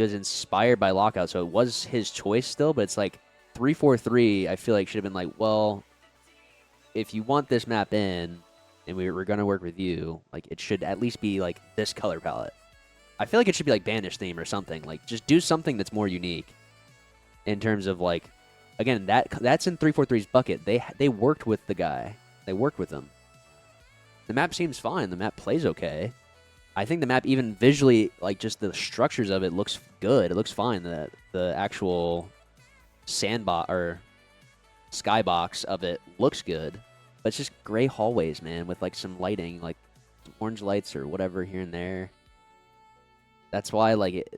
It was inspired by Lockout, so it was his choice still, but it's like 343, I feel like should have been like, well, if you want this map in and we're going to work with you, like it should at least be like this color palette. I feel like it should be like Banish theme or something. Like just do something that's more unique in terms of like, again, that's in 343's bucket. They worked with the guy. They worked with him. The map seems fine. The map plays okay. I think the map, even visually, like just the structures of it, looks good. It looks fine. The actual sandbox or skybox of it looks good, but it's just gray hallways, man, with like some lighting, like some orange lights or whatever here and there. That's why like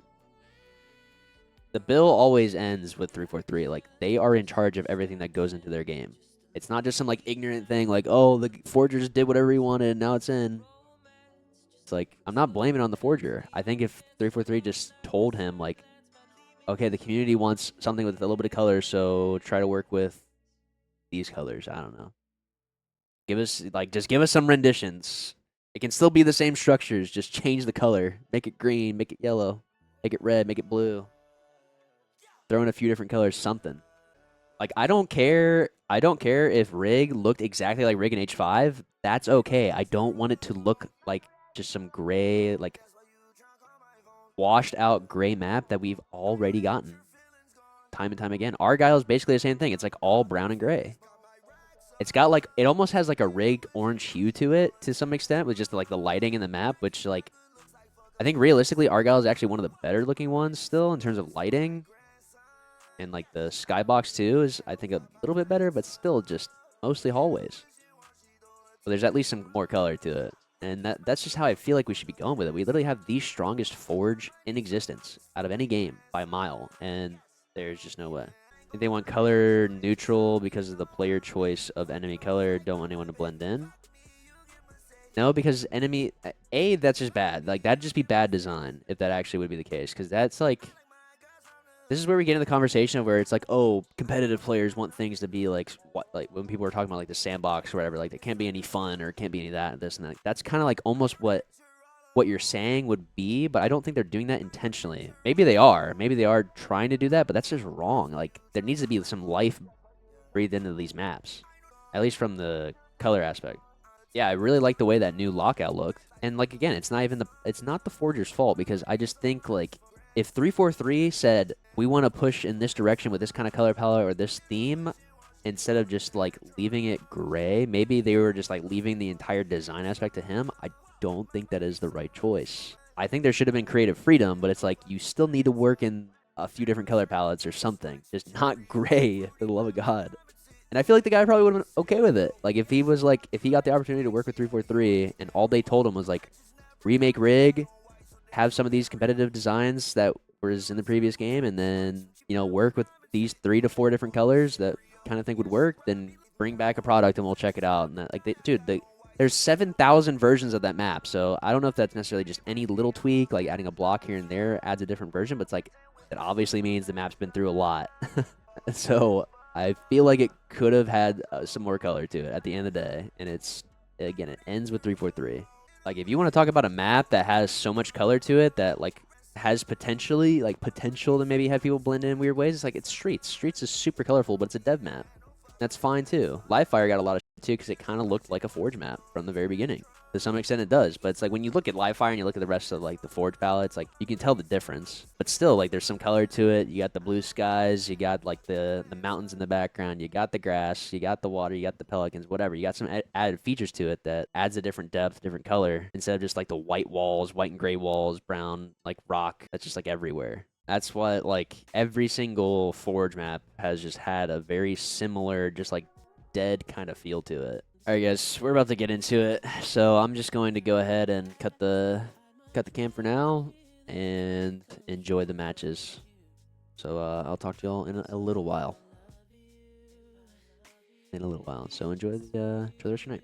the bill always ends with 343. Like they are in charge of everything that goes into their game. It's not just some like ignorant thing like, oh, the forgers did whatever he wanted and now it's in. It's like, I'm not blaming it on the forger. I think if 343 just told him, like, okay, the community wants something with a little bit of color, so try to work with these colors. I don't know. Just give us some renditions. It can still be the same structures. Just change the color. Make it green, make it yellow, make it red, make it blue. Throw in a few different colors, something. Like, I don't care if Rig looked exactly like Rig in H5. That's okay. I don't want it to look like just some gray, like washed out gray map that we've already gotten time and time again. Argyle is basically the same thing. It's like all brown and gray. It's got like, it almost has like a rigged orange hue to it to some extent with just like the lighting in the map, which like, I think realistically Argyle is actually one of the better looking ones still in terms of lighting. And like the skybox too is I think a little bit better, but still just mostly hallways. But there's at least some more color to it. And that's just how I feel like we should be going with it. We literally have the strongest forge in existence out of any game by a mile, and there's just no way. I think they want color neutral because of the player choice of enemy color. Don't want anyone to blend in. No, because enemy... that's just bad. Like, that'd just be bad design if that actually would be the case. Because that's like... This is where we get into the conversation where it's like, oh, competitive players want things to be like what, like when people are talking about like the sandbox or whatever, like there can't be any fun or can't be any that, this and that. That's kind of like almost what you're saying would be, but I don't think they're doing that intentionally. Maybe they are. Maybe they are trying to do that, but that's just wrong. Like there needs to be some life breathed into these maps, at least from the color aspect. Yeah, I really like the way that new lockout looked. And like again, it's not the forger's fault because I just think like if 343 said we want to push in this direction with this kind of color palette or this theme instead of just like leaving it gray, maybe they were just like leaving the entire design aspect to him. I don't think that is the right choice. I think there should have been creative freedom, but it's like you still need to work in a few different color palettes or something. Just not gray, for the love of God. And I feel like the guy probably would have been okay with it. Like if he got the opportunity to work with 343 and all they told him was like remake rig, have some of these competitive designs that was in the previous game, and then, you know, work with these 3 to 4 different colors that kind of think would work, then bring back a product and we'll check it out. And that, like, there's 7,000 versions of that map, so I don't know if that's necessarily just any little tweak, like adding a block here and there adds a different version, but it's like, it obviously means the map's been through a lot. So I feel like it could have had some more color to it at the end of the day, and again, it ends with 343. Like, if you want to talk about a map that has so much color to it that, like, has potential to maybe have people blend in weird ways, it's like, it's Streets. Streets is super colorful, but it's a dev map. That's fine, too. Livefire got a lot of shit, too, because it kind of looked like a Forge map from the very beginning. To some extent, it does. But it's like, when you look at Livefire and you look at the rest of, like, the Forge palettes, like, you can tell the difference. But still, like, there's some color to it. You got the blue skies. You got, like, the mountains in the background. You got the grass. You got the water. You got the pelicans, whatever. You got some added features to it that adds a different depth, different color, instead of just, like, the white walls, white and gray walls, brown, like, rock. That's just, like, everywhere. That's what, like, every single Forge map has just had a very similar, just, like, dead kind of feel to it. All right, guys, we're about to get into it, so I'm just going to go ahead and cut the cam for now and enjoy the matches. So I'll talk to y'all in a little while. So enjoy the rest of your night.